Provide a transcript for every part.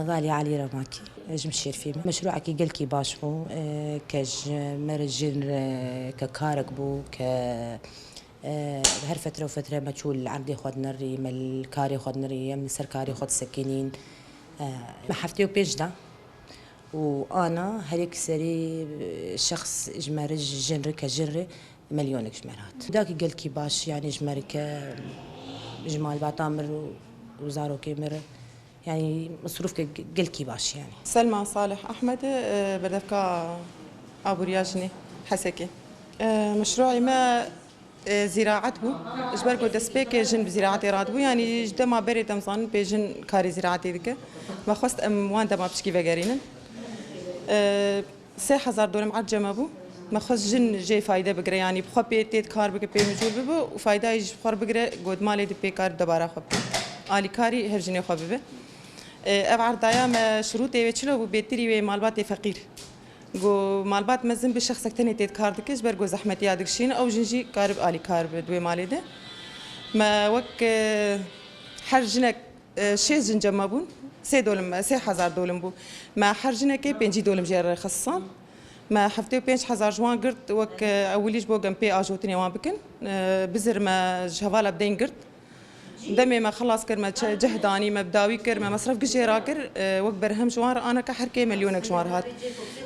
غالي علي رماكي جمشير في مشروعك قال كي باشمو كج مرجين ككارك بو ك هر فترة وفترة ما تشول عندي خد نري مال كاري خد نري من سركاري خد سكينين ما حفتيو بيجدا وأنا هريك سري شخص إجماري جنري كجري مليون إجمارات داك قال كي باش يعني إجماري إجمال بعتامر وزارو كيمر يعني مصروف قل كي باش يعني. سلمى صالح أحمد بردفكا أبو رياجني حسكي مشروعي ما زراعة بو إجبار قد سبيك جن بزراعة راد يعني جدا ما بري تمصان بيجن كاري زراعة ذيك ما خست أم وان ما بشكي فجارين 3000 دولار معجمة بو ما خص جن جي فايدة بقرا يعني بخو بيتيت كار بقى بيمجول بو وفايدة يج بخور بقرا قد مالي دبي كار دبارة خب آلي كاري هرجني خببه اف عرضايا ما شروطي وچلو بيتري مالبات فقير جو مالبات مزن بشخص تاني تيت كار دكش برجو زحمتي يادكشين او جنجي كارب آلي كارب دوي مالي ده ما وك حرجنك شيز جنجم مابون 3000 دولم بو ما حرجنك 5 دولم جير خصان ما حفتو 5000 جوان قرت وك اوليش بو جنبي اجوتني وان بكن بزر ما جهوالا بدين قرت دمي ما خلاص كر ما جهداني ما بداوي كر ما مصرف قجيرا كر وك برهم جوار انا كحركه مليون جوار هات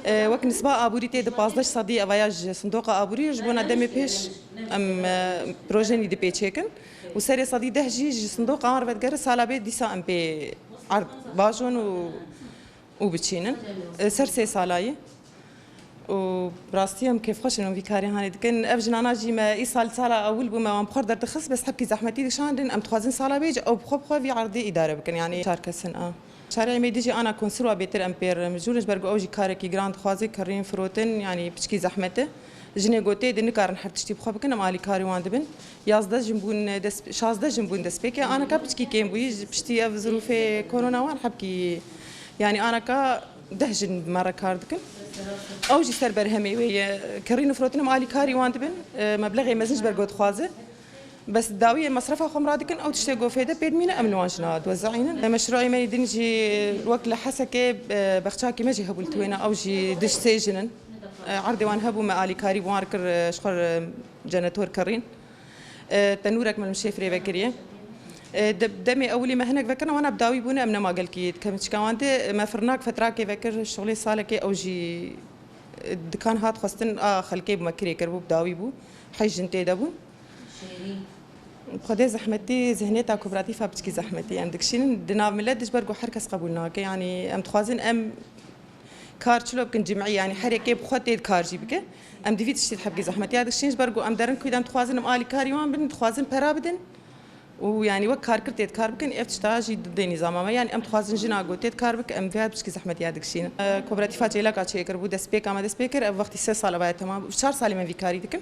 وك نسبه ابوري تي 15 صدي افياج صندوق ابوري جبونا دمي بيش ام بروجيني دي بيتشيكن وسري صدي دهجي صندوق عمر بدقر سالا بي ديسا ام بي عرض باجون وبتشينن سرسي سالاي وبراستيهم كيف خوش انهم في كاري هاني كان افجن انا جي ما اي سالا اول بما ما بخور درت خص بس حبكي زحمتي شاندن ام تخازن سالا بيج او بخو في عرضي اداره بكن يعني شاركه سن شارع ميديجي انا كونسروا بيتر امبير مجولج برغو اوجي كاركي جراند خوازي كرين فروتن يعني بشكي زحمته جني غوتي دن كارن حرتشتي بخو بكن مالي كاري واندبن يازدا جنبون دس شازدا جنبون دس بيك انا كبشكي كيم بوي بشتي في ظروف كورونا وان حبكي يعني انا كا دهجن مره كاردكن او جي سر برهمي وهي كرين فروتنا مالي كاري واندبن مبلغ مزنج برغوت خوازه بس داويه مصرفها خمرادكن او تشتي غوفيده بيدمينا امنوانشنا توزعينا مشروعي ما يدنجي الوقت لحسكه بختاكي ما جي هبلتوينا او جي دش سيجنن عرضي وان هبو مالي كاري واركر شخر جنتور كرين تنورك من المشيفري بكريه دمي اولي ما هناك فكرنا وانا بداوي بونا امنا ما قال كي كمش كوانت ما فرناك فتره كي فكر شغلي سالكي او جي دكان هات خستن خلكي بمكري كربو بداوي بو حي جنتي دبو خدي زحمتي ذهنيتها كوبراتيفا بتشكي زحمتي عندك شين دنا ملادش برجو حركه قبولنا يعني ام تخازن ام كارتشلو بكن جمعيه يعني حركه بخوتي كارجي بك ام ديفيت شتي تحبكي زحمتي هذا الشيء برجو ام درن كيدام تخازن مالي كاريوان بن تخازن برابدن ويعني وك كار كرتيت كار بكن افتشتاجي ضد نظام ما يعني ام تخازن جنا قوتيت كار بك ام فيها بشكي زحمتي هذاك الشيء كوبراتيفات جيلا كاتشي كربو دسبيكا ما دسبيكر وقت 6 سال بعد تمام 4 سال من فيكاري دكن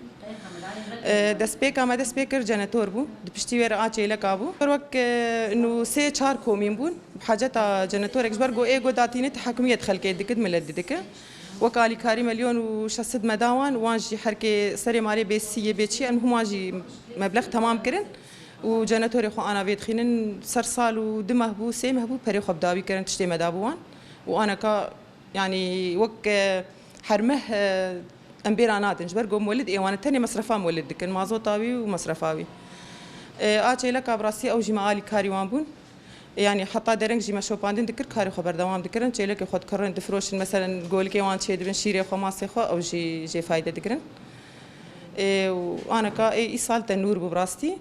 دسبيكا ما دسبيكر جنتور بو دبشتي ورا جيلا كابو وك انه سي 4 كومين بون بحاجه جنتور اكبر جو ايجو داتينه تحكميه خلكي دكت ملد دك وكالي كاري مليون وشصد مداوان وانجي حركه سري ماري بيسي بيتشي ان هما جي مبلغ تمام كرن وجنتوري خو انا بيت خينن سرسال ودمه بو سيمه بو بري خو بداوي كرن تشتي مدابوان وانا كا يعني وك حرمه امبيرانات نجبر قوم مولد ايوان الثاني مصرفا مولد دكن مازوطاوي ومصرفاوي اجي لك براسي او جمالي كاري وانبون يعني حتى درنج جي ما شوباندين دكر كاري خبر دوام دكرن تشي لك خد كرن دفروش مثلا قولك ايوان تشي دبن شيري خو ماسي خو او جي فايده دكرن وانا كا اي سال تنور ببراستي